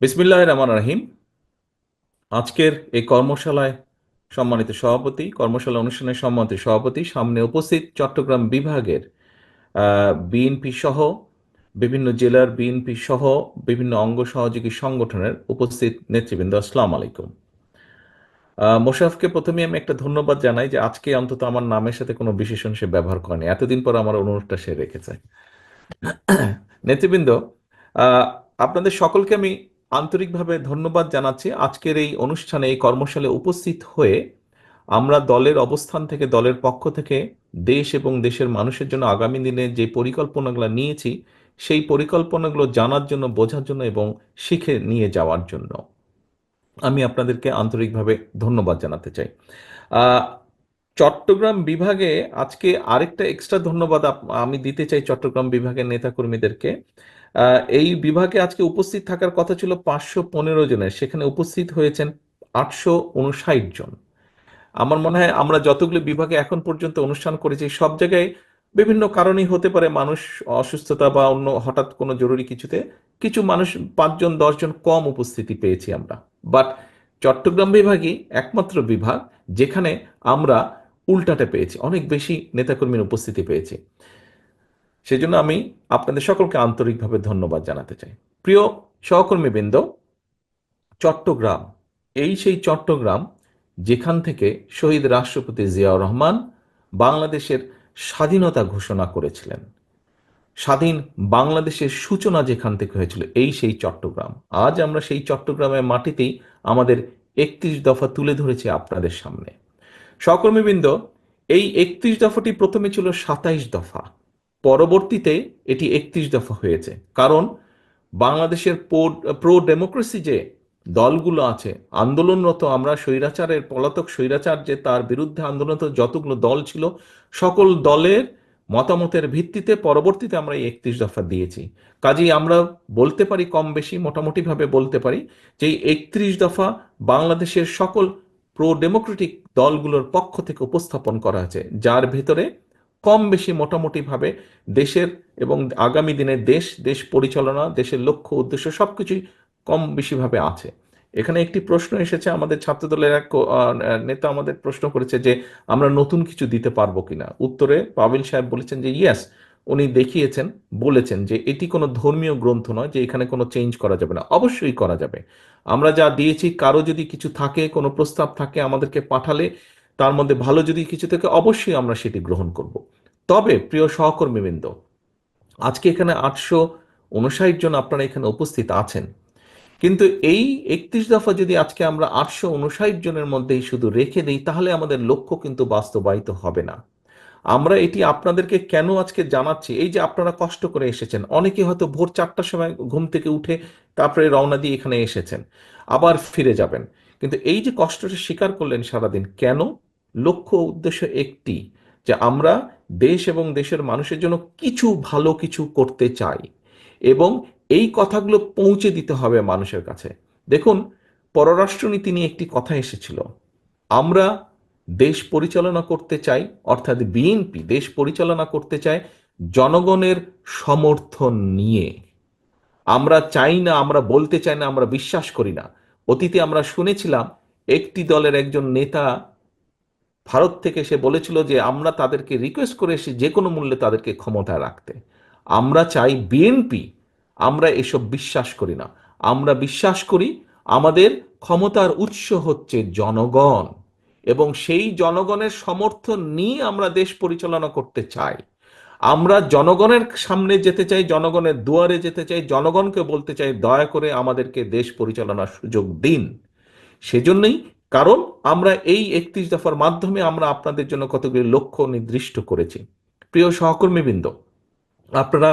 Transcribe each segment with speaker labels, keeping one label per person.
Speaker 1: বিসমিল্লাহির রহমানির রহিম। আজকের এই কর্মশালায় সম্মানিত সভাপতি, কর্মশালা অনুষ্ঠানের সম্মানিত সভাপতি, সামনে উপস্থিত চট্টগ্রাম বিভাগের বিএনপি সহ বিভিন্ন জেলার বিএনপি সহ বিভিন্ন অঙ্গ সহযোগী সংগঠনের উপস্থিত নেতৃবৃন্দ, আসসালামু আলাইকুম। মোশাররফকে প্রথমে আমি একটা ধন্যবাদ জানাই যে আজকে অন্তত আমার নামের সাথে কোনো বিশেষণ সে ব্যবহার করেনি, এতদিন পর আমার অনুরোধটা সে রেখেছে। নেতৃবৃন্দ, আহ, আপনাদের সকলকে আমি আন্তরিকভাবে ধন্যবাদ জানাচ্ছি আজকের এই অনুষ্ঠানে, এই কর্মশালায় উপস্থিত হয়ে আমরা দলের অবস্থান থেকে, দলের পক্ষ থেকে দেশ এবং দেশের মানুষের জন্য আগামী দিনে যে পরিকল্পনাগুলো নিয়েছি সেই পরিকল্পনাগুলো জানার জন্য, বোঝার জন্য এবং শিখে নিয়ে যাওয়ার জন্য আমি আপনাদেরকে আন্তরিকভাবে ধন্যবাদ জানাতে চাই। আহ, চট্টগ্রাম বিভাগে আজকে আরেকটা এক্সট্রা ধন্যবাদ আমি দিতে চাই চট্টগ্রাম বিভাগের নেতাকর্মীদেরকে। এই বিভাগে আজকে উপস্থিত থাকার কথা ছিল 515 জনের, সেখানে উপস্থিত হয়েছেন 859 জন। আমার মনে হয় আমরা যতগুলো বিভাগে এখন পর্যন্ত অনুষ্ঠান করেছি সব জায়গায় বিভিন্ন কারণেই হতে পারে, মানুষ অসুস্থতা বা অন্য হঠাৎ কোনো জরুরি কিছুতে কিছু মানুষ 5 জন 10 জন কম উপস্থিতি পেয়েছি আমরা। বাট চট্টগ্রাম বিভাগই একমাত্র বিভাগ যেখানে আমরা উল্টাটা পেয়েছি, অনেক বেশি নেতাকর্মীর উপস্থিতি পেয়েছি। সেজন্য আমি আপনাদের সকলকে আন্তরিকভাবে ধন্যবাদ জানাতে চাই। প্রিয় সহকর্মীবৃন্দ, চট্টগ্রাম, এই সেই চট্টগ্রাম যেখান থেকে শহীদ রাষ্ট্রপতি জিয়াউর রহমান বাংলাদেশের স্বাধীনতা ঘোষণা করেছিলেন। স্বাধীন বাংলাদেশের সূচনা যেখান থেকে হয়েছিল, এই সেই চট্টগ্রাম। আজ আমরা সেই চট্টগ্রামের মাটিতেই আমাদের 31 দফা তুলে ধরেছি আপনাদের সামনে। সহকর্মীবৃন্দ, এই 31 দফাটি প্রথমে ছিল 27 দফা, পরবর্তীতে এটি 31 দফা হয়েছে। কারণ বাংলাদেশের প্রো ডেমোক্রেসি যে দলগুলো আছে, আন্দোলনরত, আমরা স্বৈরাচারের পলাতক স্বৈরাচার যে তার বিরুদ্ধে আন্দোলনরত যতগুলো দল ছিল, সকল দলের মতামতের ভিত্তিতে পরবর্তীতে আমরা এই 31 দফা দিয়েছি। কাজেই আমরা বলতে পারি, কম বেশি মোটামুটিভাবে বলতে পারি যে এই 31 দফা বাংলাদেশের সকল প্রো ডেমোক্রেটিক দলগুলোর পক্ষ থেকে উপস্থাপন করা হয়েছে, যার ভেতরে কম বেশি মোটামুটিভাবে দেশের এবং আগামী দিনে দেশ, দেশ পরিচালনা, দেশের লক্ষ্য উদ্দেশ্য সবকিছুই কম বেশিভাবে আছে। এখানে একটি প্রশ্ন এসেছে, আমাদের ছাত্রদলের এক নেতা আমাদের প্রশ্ন করেছে যে আমরা নতুন কিছু দিতে পারবো কিনা। উত্তরে পাবিল সাহেব বলেছেন যে ইয়েস, উনি দেখিয়েছেন, বলেছেন যে এটি কোনো ধর্মীয় গ্রন্থ নয় যে এখানে কোনো চেঞ্জ করা যাবে না, অবশ্যই করা যাবে। আমরা যা দিয়েছি, কারো যদি কিছু থাকে, কোনো প্রস্তাব থাকে, আমাদেরকে পাঠালে তার মধ্যে ভালো যদি কিছু থাকে অবশ্যই আমরা সেটি গ্রহণ করব। তবে প্রিয় সহকর্মীবৃন্দ, আজকে এখানে 859 জন আপনারা এখানে উপস্থিত আছেন, কিন্তু এই 31 দফা যদি আজকে আমরা 859 জনের মধ্যেই শুধু রেখে দিই তাহলে আমাদের লক্ষ্য কিন্তু বাস্তবায়িত হবে না। আমরা এটি আপনাদেরকে কেন আজকে জানাচ্ছি, এই যে আপনারা কষ্ট করে এসেছেন, অনেকে হয়তো ভোর 4টার সময় ঘুম থেকে উঠে তারপরে রওনা দিয়ে এখানে এসেছেন, আবার ফিরে যাবেন, কিন্তু এই যে কষ্টটা স্বীকার করলেন সারাদিন, কেন? লক্ষ্য উদ্দেশ্য একটি, যে আমরা দেশ এবং দেশের মানুষের জন্য কিছু ভালো কিছু করতে চাই এবং এই কথাগুলো পৌঁছে দিতে হবে মানুষের কাছে। দেখুন, পররাষ্ট্রনীতি নিয়ে একটি কথা এসেছিল, আমরা দেশ পরিচালনা করতে চাই, অর্থাৎ বিএনপি দেশ পরিচালনা করতে চায় জনগণের সমর্থন নিয়ে। আমরা চাই না, আমরা বলতে চাই না, আমরা বিশ্বাস করি না। অতীতে আমরা শুনেছিলাম একটি দলের একজন নেতা ভারত থেকে সে বলেছিল যে আমরা তাদেরকে রিকোয়েস্ট করে এসে যে কোনো মূল্যে তাদেরকে ক্ষমতায় রাখতে। আমরা চাই বিএনপি, আমরা এসব বিশ্বাস করি না। আমরা বিশ্বাস করি আমাদের ক্ষমতার উৎস হচ্ছে জনগণ এবং সেই জনগণের সমর্থন নিয়ে আমরা দেশ পরিচালনা করতে চাই। আমরা জনগণের সামনে যেতে চাই, জনগণের দুয়ারে যেতে চাই, জনগণকে বলতে চাই দয়া করে আমাদেরকে দেশ পরিচালনার সুযোগ দিন। সেজন্যই, কারণ আমরা এই 31 দফার মাধ্যমে আমরা আপনাদের জন্য কতগুলি লক্ষ্য নির্দিষ্ট করেছি। প্রিয় সহকর্মীবৃন্দ, আপনারা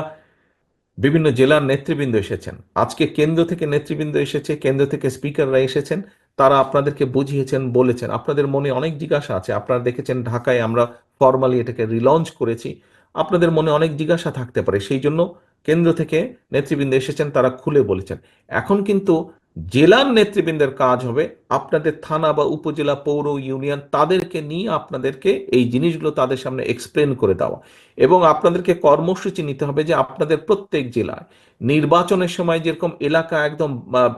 Speaker 1: বিভিন্ন জেলার নেতৃবৃন্দ এসেছেন, আজকে কেন্দ্র থেকে নেতৃবৃন্দ এসেছে, কেন্দ্র থেকে স্পিকাররা এসেছেন, তারা আপনাদেরকে বুঝিয়েছেন, বলেছেন। আপনাদের মনে অনেক জিজ্ঞাসা আছে, আপনারা দেখেছেন ঢাকায় আমরা ফর্মালি এটাকে রিলঞ্চ করেছি, আপনাদের মনে অনেক জিজ্ঞাসা থাকতে পারে, সেই জন্য কেন্দ্র থেকে নেতৃবৃন্দ এসেছেন, তারা খুলে বলেছেন। এখন কিন্তু জেলার নেতৃবৃন্দের কাজ হবে আপনাদের থানা বা উপজেলা পৌর ইউনিয়ন তাদেরকে নিয়ে আপনাদেরকে এই জিনিসগুলো তাদের সামনে এক্সপ্লেন করে দেওয়া, এবং আপনাদেরকে কর্মসূচি নিতে হবে যে আপনাদের প্রত্যেক জেলায় নির্বাচনের সময় যেরকম এলাকা একদম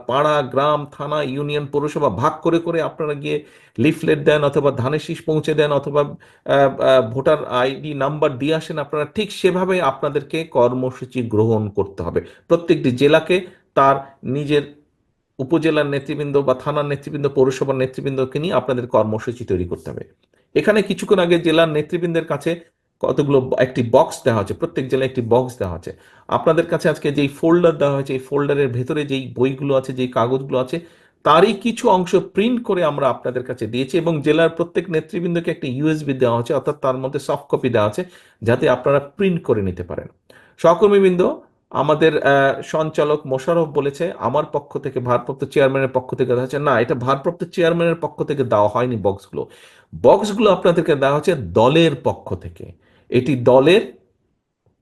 Speaker 1: পাড়া গ্রাম থানা ইউনিয়ন পৌরসভা ভাগ করে করে আপনারা গিয়ে লিফলেট দেন অথবা ধানের শীষ পৌঁছে দেন অথবা ভোটার আইডি নাম্বার দিয়ে আসেন, আপনারা ঠিক সেভাবে আপনাদেরকে কর্মসূচি গ্রহণ করতে হবে। প্রত্যেকটি জেলাকে তার নিজের উপজেলার নেতৃবৃন্দ বা থানার নেতৃবৃন্দ পৌরসভার নেতৃবৃন্দকে নিয়ে আপনাদের কর্মসূচি তৈরি করতে হবে। এখানে কিছুক্ষণ আগে জেলার নেতৃবৃন্দের কাছে কতগুলো একটি বক্স দেওয়া হচ্ছে, প্রত্যেক জেলায় একটি বক্স দেওয়া হচ্ছে। আপনাদের কাছে আজকে যেই ফোল্ডার দেওয়া হয়েছে এই ফোল্ডারের ভেতরে যেই বইগুলো আছে যেই কাগজগুলো আছে তারই কিছু অংশ প্রিন্ট করে আমরা আপনাদের কাছে দিয়েছি, এবং জেলার প্রত্যেক নেতৃবৃন্দকে একটা ইউএসবি দেওয়া হচ্ছে, অর্থাৎ তার মধ্যে সফট কপি দেওয়া আছে যাতে আপনারা প্রিন্ট করে নিতে পারেন। সহকর্মীবৃন্দ, আমাদের সঞ্চালক মোশাররফ বলেছে আমার পক্ষ থেকে ভারপ্রাপ্ত চেয়ারম্যানের পক্ষ থেকে দেওয়া হচ্ছে, না এটা ভারপ্রাপ্ত চেয়ারম্যানের পক্ষ থেকে দেওয়া হয়নি। বক্সগুলো বক্সগুলো আপনাদেরকে দেওয়া হচ্ছে দলের পক্ষ থেকে। এটি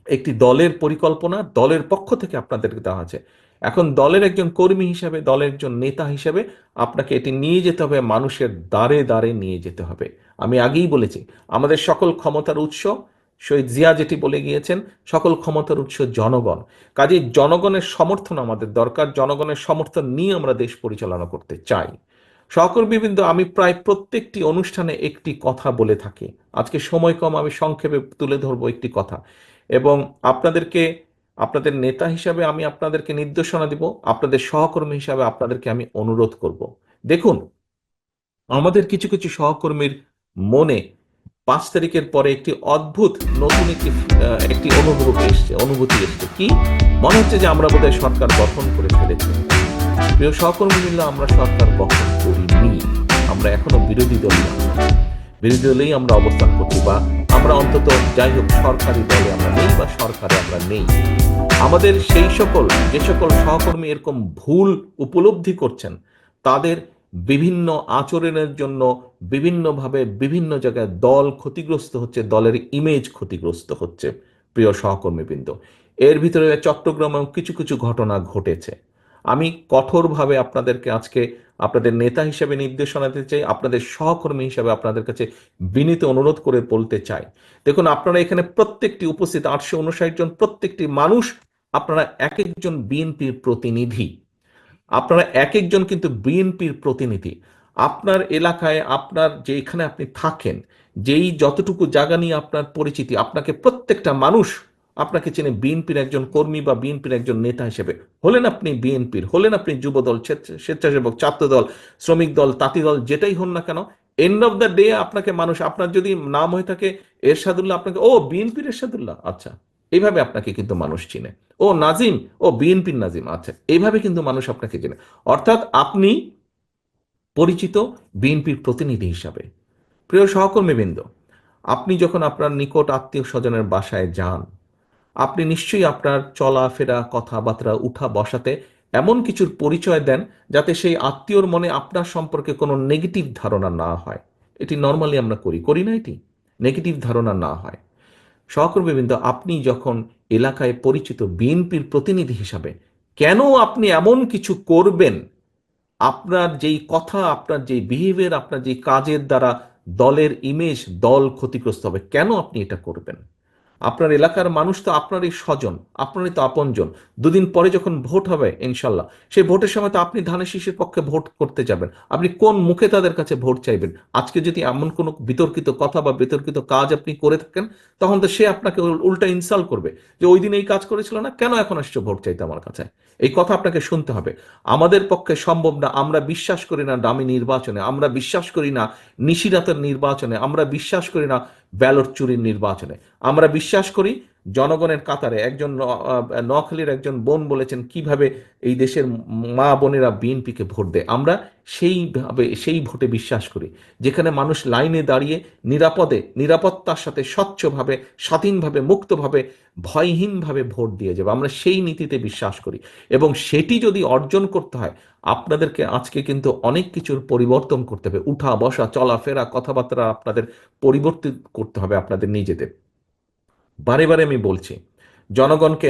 Speaker 1: একটি দলের পরিকল্পনা, দলের পক্ষ থেকে আপনাদেরকে দেওয়া আছে। এখন দলের একজন কর্মী হিসাবে দলের একজন নেতা হিসাবে আপনাকে এটি নিয়ে যেতে হবে, মানুষের দ্বারে দ্বারে নিয়ে যেতে হবে। আমি আগেই বলেছি আমাদের সকল ক্ষমতার উৎস, শহীদ জিয়া যেটি বলে গিয়েছেন, সকল ক্ষমতার উৎস জনগণ। কাজেই জনগণের সমর্থন আমাদের দরকার, জনগণের সমর্থন নিয়ে আমরা দেশ পরিচালনা করতে চাই। সহকর্মীবৃন্দ, আমি প্রায় প্রত্যেকটি অনুষ্ঠানে একটি কথা বলে থাকি, আজকে সময় কম, আমি সংক্ষেপে তুলে ধরবো একটি কথা, এবং আপনাদেরকে আপনাদের নেতা হিসাবে আমি আপনাদেরকে নির্দেশনা দিব, আপনাদের সহকর্মী হিসাবে আপনাদেরকে আমি অনুরোধ করব। দেখুন, আমাদের কিছু কিছু সহকর্মীর মনে 5 তারিখের পরে একটি অদ্ভুত নতুন একটি অনুভূতি এসছে। কি মনে হচ্ছে যে আমরা বোধহয় সরকার গঠন করে ফেলেছি। প্রিয় সহকর্মী মিলে, আমরা সরকার গঠন করিনি, আমরা এখনো বিরোধী দল না, বিরোধী দলেই আমরা অবস্থান করছি, বা আমরা অন্তত যাই হোক সরকারি দলে আমরা নেই বা সরকারে আমরা নেই। আমাদের যে সকল সহকর্মী এরকম ভুল উপলব্ধি করছেন তাদের বিভিন্ন আচরণের জন্য বিভিন্নভাবে বিভিন্ন জায়গায় দল ক্ষতিগ্রস্ত হচ্ছে, দলের ইমেজ ক্ষতিগ্রস্ত হচ্ছে। প্রিয় সহকর্মীবৃন্দ, এর ভিতরে চট্টগ্রামেও কিছু কিছু ঘটনা ঘটেছে। আমি কঠোরভাবে আপনাদেরকে আজকে আপনাদের নেতা হিসেবে নির্দেশনা দিতে চাই, আপনাদের সহকর্মী হিসেবে আপনাদের কাছে বিনীত অনুরোধ করে বলতে চাই। দেখুন, আপনারা এখানে প্রত্যেকটি উপস্থিত 859 জন প্রত্যেকটি মানুষ আপনারা এক একজন বিএনপির প্রতিনিধি, আপনারা এক একজন কিন্তু বিএনপির প্রতিনিধি। আপনার এলাকায় আপনার যেখানে আপনি থাকেন, যেই যতটুকু জায়গা নিয়ে আপনার পরিচিতি, আপনাকে প্রত্যেকটা মানুষ আপনাকে চেনে বিএনপির একজন কর্মী বা বিএনপির একজন নেতা হিসেবে। হলেন আপনি বিএনপির, হলেন আপনি যুব দল, স্বেচ্ছাসেবক ছাত্র দল, শ্রমিক দল, তাঁতি দল, যেটাই হন না কেন, এন্ড অফ দ্য ডে আপনাকে মানুষ, আপনার যদি নাম হয়ে থাকে এরশাদুল্লাহ, আপনাকে ও বিএনপির এরশাদুল্লাহ, আচ্ছা, এইভাবে আপনাকে কিন্তু মানুষ চিনে। ও নাজিম, ও বিএনপির নাজিম, আচ্ছা, এইভাবে কিন্তু মানুষ আপনাকে চেনে। অর্থাৎ আপনি পরিচিত বিএনপির প্রতিনিধি হিসাবে। প্রিয় সহকর্মীবৃন্দ, আপনি যখন আপনার নিকট আত্মীয় স্বজনের বাসায় যান, আপনি নিশ্চয়ই আপনার চলাফেরা কথাবার্তা উঠা বসাতে এমন কিছুর পরিচয় দেন যাতে সেই আত্মীয়র মনে আপনার সম্পর্কে কোনো নেগেটিভ ধারণা না হয়। এটি নর্মালি আমরা করি, করি না? এটি নেগেটিভ ধারণা না হয়। সহকর্মীবৃন্দ, আপনি যখন এলাকায় পরিচিত বিএনপির প্রতিনিধি হিসাবে, কেন আপনি এমন কিছু করবেন, আপনার যেই কথা, আপনার যেই বিহেভিয়ার, আপনার যেই কাজের দ্বারা দলের ইমেজ, দল ক্ষতিগ্রস্ত হবে, কেন আপনি এটা করবেন? আপনার এলাকার মানুষ তো আপনারই স্বজন, আপনারই তো আপনজন। দুদিন পরে যখন ভোট হবে ইনশাল্লাহ, সেই ভোটের সময় তো আপনি ধানের শীষের পক্ষে ভোট করতে যাবেন, আপনি কোন মুখে তাদের কাছে ভোট চাইবেন? আজকে যদি এমন কোনো বিতর্কিত কথা বা বিতর্কিত কাজ আপনি করে থাকেন, তখন তো সে আপনাকে উল্টা ইনসাল্ট করবে যে ওই দিন এই কাজ করেছিল না, কেন এখন আসছে ভোট চাইতে আমার কাছে? এই কথা আপনাকে শুনতে হবে। আমাদের পক্ষে সম্ভব না, আমরা বিশ্বাস করি না দামি নির্বাচনে, আমরা বিশ্বাস করি না নিশিরাতের নির্বাচনে, আমরা বিশ্বাস করি না ব্যালট চুরির নির্বাচনে। আমরা বিশ্বাস করি জনগণের কাতারে। একজন নোয়াখালীর একজন বোন বলেছেন কিভাবে এই দেশের মা বোনেরা বিএনপিকে ভোট দেয়। আমরা সেই ভোটে বিশ্বাস করি যেখানে মানুষ লাইনে দাঁড়িয়ে নিরাপদে, নিরাপত্তার সাথে, স্বচ্ছভাবে, স্বাধীনভাবে, মুক্তভাবে, ভয়হীনভাবে ভোট দিয়ে যাবে। আমরা সেই নীতিতে বিশ্বাস করি, এবং সেটি যদি অর্জন করতে হয় আপনাদেরকে আজকে কিন্তু অনেক কিছুর পরিবর্তন করতে হবে। উঠা বসা চলাফেরা কথাবার্তা আপনাদের পরিবর্তিত করতে হবে আপনাদের নিজেদের। বারে বারে আমি বলছি, জনগণকে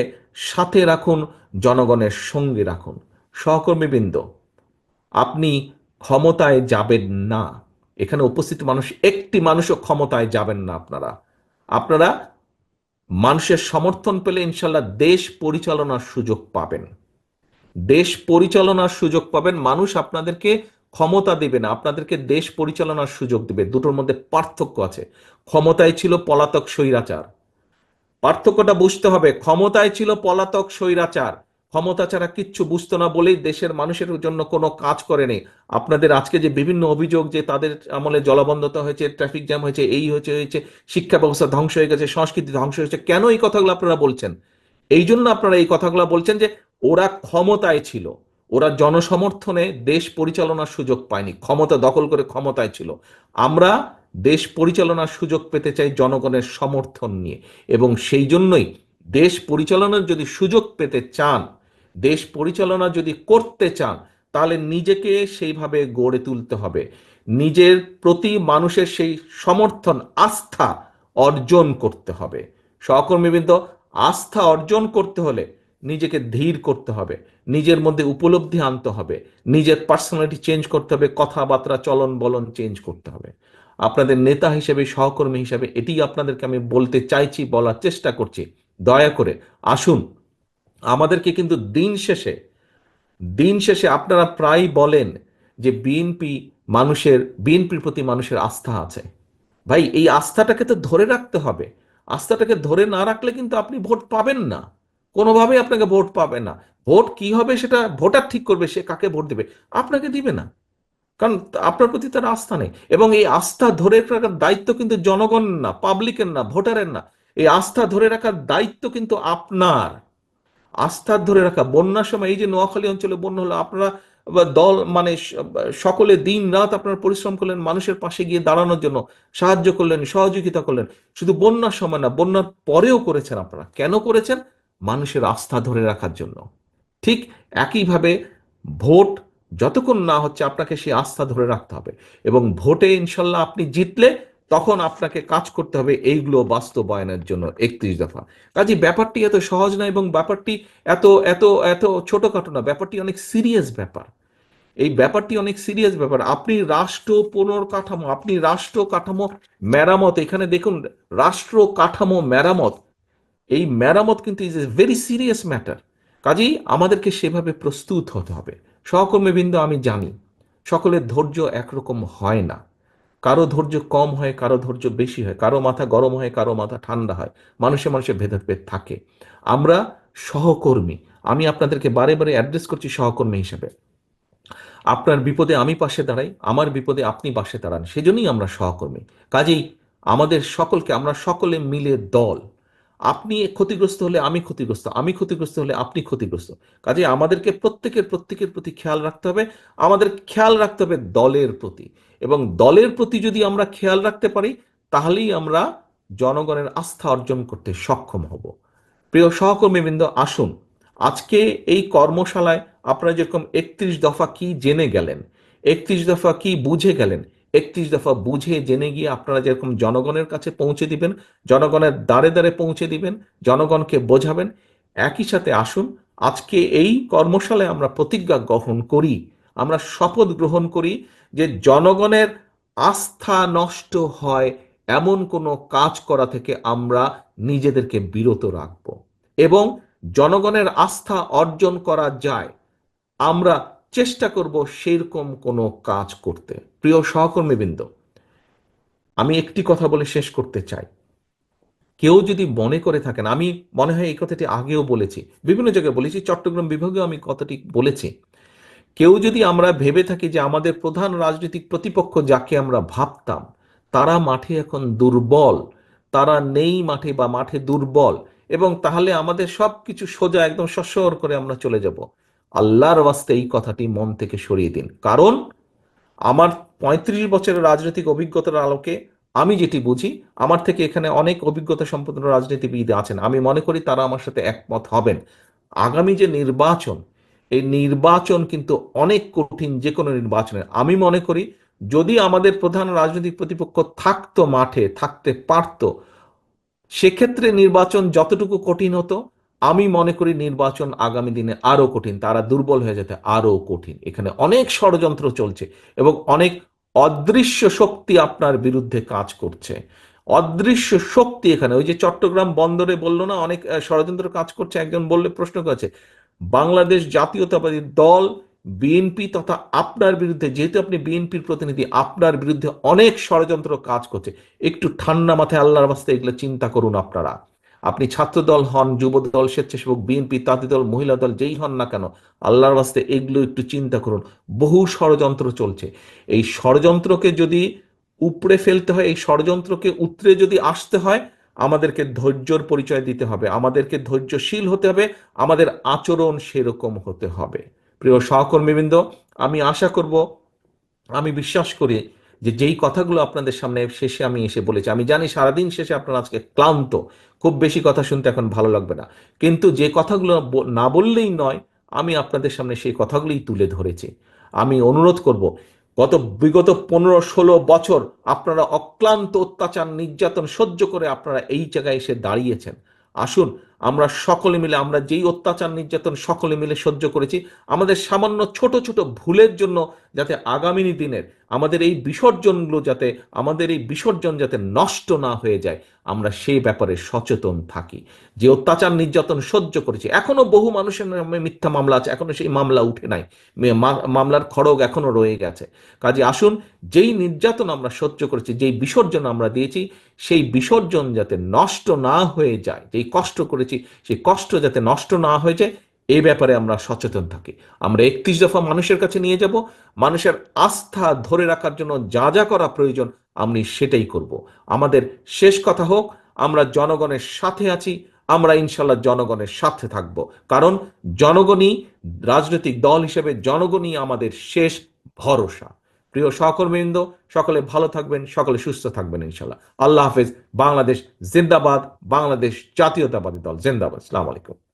Speaker 1: সাথে রাখুন, জনগণের সঙ্গে রাখুন। সহকর্মীবৃন্দ, আপনি ক্ষমতায় যাবেন না। এখানে উপস্থিত মানুষ একটি মানুষও ক্ষমতায় যাবেন না। আপনারা আপনারা মানুষের সমর্থন পেলে ইনশাল্লাহ দেশ পরিচালনার সুযোগ পাবেন। দেশ পরিচালনার সুযোগ পাবেন। মানুষ আপনাদেরকে ক্ষমতা দেবে না, আপনাদেরকে দেশ পরিচালনার সুযোগ দেবে। দুটোর মধ্যে পার্থক্য আছে। ক্ষমতায় ছিল পলাতক স্বৈরাচার। পার্থক্যটা বুঝতে হবে। ক্ষমতায় ছিল পলাতক স্বৈরাচার, ক্ষমতা ছাড়া কিচ্ছু বুঝতো না বলেই দেশের মানুষের জন্য কোনো কাজ করেনি। আপনাদের আজকে যে বিভিন্ন অভিযোগ যে তাদের আমলে জলাবদ্ধতা হয়েছে, ট্রাফিক জ্যাম হয়েছে, এই হয়েছে হয়েছে, শিক্ষা ব্যবস্থা ধ্বংস হয়ে গেছে, সংস্কৃতি ধ্বংস হয়েছে, কেন এই কথাগুলো আপনারা বলছেন? এই জন্য আপনারা এই কথাগুলো বলছেন যে ওরা ক্ষমতায় ছিল, ওরা জনসমর্থনে দেশ পরিচালনার সুযোগ পায়নি, ক্ষমতা দখল করে ক্ষমতায় ছিল। আমরা দেশ পরিচালনার সুযোগ পেতে চাই জনগণের সমর্থন নিয়ে। এবং সেই জন্যই দেশ পরিচালনার যদি সুযোগ পেতে চান, দেশ পরিচালনা যদি করতে চান, তাহলে নিজেকে সেইভাবে গড়ে তুলতে হবে। নিজের প্রতি মানুষের সেই সমর্থন, আস্থা অর্জন করতে হবে। সহকর্মীবৃন্দ, আস্থা অর্জন করতে হলে নিজেকে ধীর করতে হবে, নিজের মধ্যে উপলব্ধি আনতে হবে, নিজের পার্সোনালিটি চেঞ্জ করতে হবে, কথাবার্তা চলন বলন চেঞ্জ করতে হবে। আপনাদের নেতা হিসেবে, সহকর্মী হিসেবে এটি আপনাদেরকে আমি বলতে চাইছি, বলার চেষ্টা করছি। দয়া করে আসুন। আমাদেরকে কিন্তু দিন শেষে আপনারা প্রায় বলেন যে বিএনপির প্রতি মানুষের আস্থা আছে। ভাই, এই আস্থাটাকে তো ধরে রাখতে হবে। আস্থাটাকে ধরে না রাখলে কিন্তু আপনি ভোট পাবেন না, কোনোভাবেই আপনাকে ভোট পাবে না। ভোট কি হবে সেটা ভোটার ঠিক করবে, সে কাকে ভোট দেবে, আপনাকে দিবে না। কারণ আপনার প্রতি তার আস্থা নেই। এবং এই আস্থা ধরে রাখার দায়িত্ব কিন্তু জনগণ না, পাবলিকের না, ভোটারের না। এই আস্থা ধরে রাখার দায়িত্ব কিন্তু আপনার। আস্থা ধরে রাখা, বন্যার সময় এই যে নোয়াখালী অঞ্চলে বন্যা হলো, আপনারা দল মানে সকলে দিন রাত আপনারা পরিশ্রম করলেন মানুষের পাশে গিয়ে দাঁড়ানোর জন্য, সাহায্য করলেন, সহযোগিতা করলেন। শুধু বন্যার সময় না, বন্যার পরেও করেছেন। আপনারা কেন করেছেন? মানুষের আস্থা ধরে রাখার জন্য। ঠিক একইভাবে ভোট যতক্ষণ না হচ্ছে, আপনাকে সেই আস্থা ধরে রাখতে হবে। এবং ভোটে ইনশাল্লাহ আপনি জিতলে তখন আপনাকে কাজ করতে হবে এইগুলো বাস্তবায়নের জন্য। 31 দফা। কাজে ব্যাপারটি এত সহজ না, এবং ব্যাপারটি এত এত এত ছোটখাটো না, ব্যাপারটি অনেক সিরিয়াস ব্যাপার। এই ব্যাপারটি অনেক সিরিয়াস ব্যাপার। আপনি রাষ্ট্র পুনর্কাঠামো, আপনি রাষ্ট্র কাঠামো মেরামত, এখানে দেখুন, রাষ্ট্র কাঠামো মেরামত, এই মেরামত কিন্তু is a very serious matter. কাজেই আমাদেরকে সেভাবে প্রস্তুত হতে হবে। সহকর্মীবৃন্দ, আমি জানি সকলের ধৈর্য একরকম হয় না। কারো ধৈর্য কম হয়, কারো ধৈর্য বেশি হয়, কারো মাথা গরম হয়, কারো মাথা ঠান্ডা হয়। মানুষে মানুষে ভেদাভেদ থাকে। আমরা সহকর্মী, আমি আপনাদেরকে বারে বারে অ্যাড্রেস করছি সহকর্মী হিসেবে। আপনার বিপদে আমি পাশে দাঁড়াই, আমার বিপদে আপনি পাশে দাঁড়ান, সেজন্যই আমরা সহকর্মী। কাজেই আমরা সকলে মিলে দল। আপনি ক্ষতিগ্রস্ত হলে আমি ক্ষতিগ্রস্ত, আমি ক্ষতিগ্রস্ত হলে আপনি ক্ষতিগ্রস্ত। কাজেই আমাদেরকে প্রত্যেকের প্রতি খেয়াল রাখতে হবে। আমাদের খেয়াল রাখতে হবে দলের প্রতি। এবং দলের প্রতি যদি আমরা খেয়াল রাখতে পারি, তাহলেই আমরা জনগণের আস্থা অর্জন করতে সক্ষম হব। প্রিয় সহকর্মীবৃন্দ, আসুন আজকে এই কর্মশালায় আপনারা যেরকম 31 দফা কি জেনে গেলেন, 31 দফা কি বুঝে গেলেন, 31 দফা বুঝে জেনে গিয়ে আপনারা যেরকম জনগণের কাছে পৌঁছে দিবেন, জনগণের দ্বারে দ্বারে পৌঁছে দিবেন, জনগণকে বোঝাবেন। একই সাথে আসুন আজকে এই কর্মশালায় আমরা প্রতিজ্ঞা গ্রহণ করি, আমরা শপথ গ্রহণ করি যে জনগণের আস্থা নষ্ট হয় এমন কোনো কাজ করা থেকে আমরা নিজেদেরকে বিরত রাখব। এবং জনগণের আস্থা অর্জন করা যায়, আমরা চেষ্টা করব সেরকম কোনো কাজ করতে। প্রিয় সহকর্মীবৃন্দ, আমি একটি কথা বলে শেষ করতে চাই। কেউ যদি মনে করে থাকেন, আমি মনে হয় এই কথাটি আগেও বলেছি, বিভিন্ন জায়গায় বলেছি, চট্টগ্রাম বিভাগেও আমি কথাটি বলেছি। কেউ যদি আমরা ভেবে থাকি যে আমাদের প্রধান রাজনৈতিক প্রতিপক্ষ যাকে আমরা ভাবতাম, তারা মাঠে এখন দুর্বল, তারা নেই মাঠে বা মাঠে দুর্বল, এবং তাহলে আমাদের সব কিছু সোজা একদম সসর করে আমরা চলে যাব, আল্লাহর ওয়াস্তে এই কথাটি মন থেকে সরিয়ে দিন। কারণ আমার 35 বছরের রাজনৈতিক অভিজ্ঞতার আলোকে আমি যেটি বুঝি, আমার থেকে এখানে অনেক অভিজ্ঞতা সম্পন্ন রাজনীতিবিদ আছেন, আমি মনে করি তারা আমার সাথে একমত হবেন। আগামী যে নির্বাচন, এই নির্বাচন কিন্তু অনেক কঠিন। যে কোনো নির্বাচনের আমি মনে করি, যদি আমাদের প্রধান রাজনৈতিক প্রতিপক্ষ থাকতো, মাঠে থাকতে পারত, সেক্ষেত্রে নির্বাচন যতটুকু কঠিন হতো, আমি মনে করি নির্বাচন আগামী দিনে আরো কঠিন, তারা দুর্বল হয়ে যেতে আরো কঠিন। এখানে অনেক ষড়যন্ত্র চলছে এবং অনেক অদৃশ্য শক্তি আপনার বিরুদ্ধে কাজ করছে। অদৃশ্য শক্তি এখানে, ওই যে চট্টগ্রাম বন্দরে বললো না অনেক ষড়যন্ত্র কাজ করছে, একজন বললে প্রশ্ন করেছে, বাংলাদেশ জাতীয়তাবাদী দল বিএনপি তথা আপনার বিরুদ্ধে, যেহেতু আপনি বিএনপির প্রতিনিধি, আপনার বিরুদ্ধে অনেক ষড়যন্ত্র কাজ করছে। একটু ঠান্ডা মাথায় আল্লাহর বাস্তে এগুলো চিন্তা করুন আপনারা। আপনি ছাত্র দল হন, যুব দল, স্বেচ্ছাসেবক, বিএনপি, তাঁতি দল, মহিলা দল, যেই হন না কেন, আল্লাহর বাস্তে এগুলো একটু চিন্তা করুন। বহু ষড়যন্ত্র চলছে। এই ষড়যন্ত্রকে যদি উপড়ে ফেলতে হয়, এই ষড়যন্ত্রকে উতরে যদি আসতে হয়, আমাদেরকে ধৈর্যর পরিচয় দিতে হবে, আমাদেরকে ধৈর্যশীল হতে হবে, আমাদের আচরণ সেরকম হতে হবে। প্রিয় সহকর্মীবৃন্দ, আমি আশা করব, আমি বিশ্বাস করি যে যেই কথাগুলো আপনাদের সামনে শেষে আমি এসে বলেছি, আমি জানি সারাদিন শেষে আপনারা আজকে ক্লান্ত, খুব বেশি কথা শুনতে এখন ভালো লাগবে না, কিন্তু যে কথাগুলো না বললেই নয়, আমি আপনাদের সামনে সেই কথাগুলোই তুলে ধরেছি। আমি অনুরোধ করব, বিগত 15-16 বছর আপনারা অক্লান্ত অত্যাচার নির্যাতন সহ্য করে আপনারা এই জায়গায় এসে দাঁড়িয়েছেন। আসুন আমরা সকলে মিলে, আমরা যেই অত্যাচার নির্যাতন সকলে মিলে সহ্য করেছি, আমাদের সামান্য ছোট ছোট ভুলের জন্য যাতে আগামী দিনের আমাদের এই বিসর্জনগুলো, যাতে আমাদের এই বিসর্জন যাতে নষ্ট না হয়ে যায়, আমরা সেই ব্যাপারে সচেতন থাকি। যে অত্যাচার নির্যাতন সহ্য করেছি, এখনো বহু মানুষের নামে মিথ্যা মামলা আছে, এখনো সেই মামলা উঠে নাই, মামলার খড়গ এখনো রয়ে গেছে। কাজে আসুন, যেই নির্যাতন আমরা সহ্য করেছি, যেই বিসর্জন আমরা দিয়েছি, সেই বিসর্জন যাতে নষ্ট না হয়ে যায়, যেই কষ্ট করেছি সেই কষ্ট যাতে নষ্ট না হয়ে যায়, এই ব্যাপারে আমরা সচেতন থাকি। আমরা 31 দফা মানুষের কাছে নিয়ে যাব, মানুষের আস্থা ধরে রাখার জন্য যা যা করা প্রয়োজন আমি সেটাই করব। আমাদের শেষ কথা হোক, আমরা জনগণের সাথে আছি, আমরা ইনশাল্লাহ জনগণের সাথে থাকব, কারণ জনগণই, রাজনৈতিক দল হিসেবে জনগণই আমাদের শেষ ভরসা। প্রিয় সহকর্মীবৃন্দ, সকলে ভালো থাকবেন, সকলে সুস্থ থাকবেন ইনশাল্লাহ। আল্লাহ হাফেজ। বাংলাদেশ জিন্দাবাদ, বাংলাদেশ জাতীয়তাবাদী দল জিন্দাবাদ। আসসালামু আলাইকুম।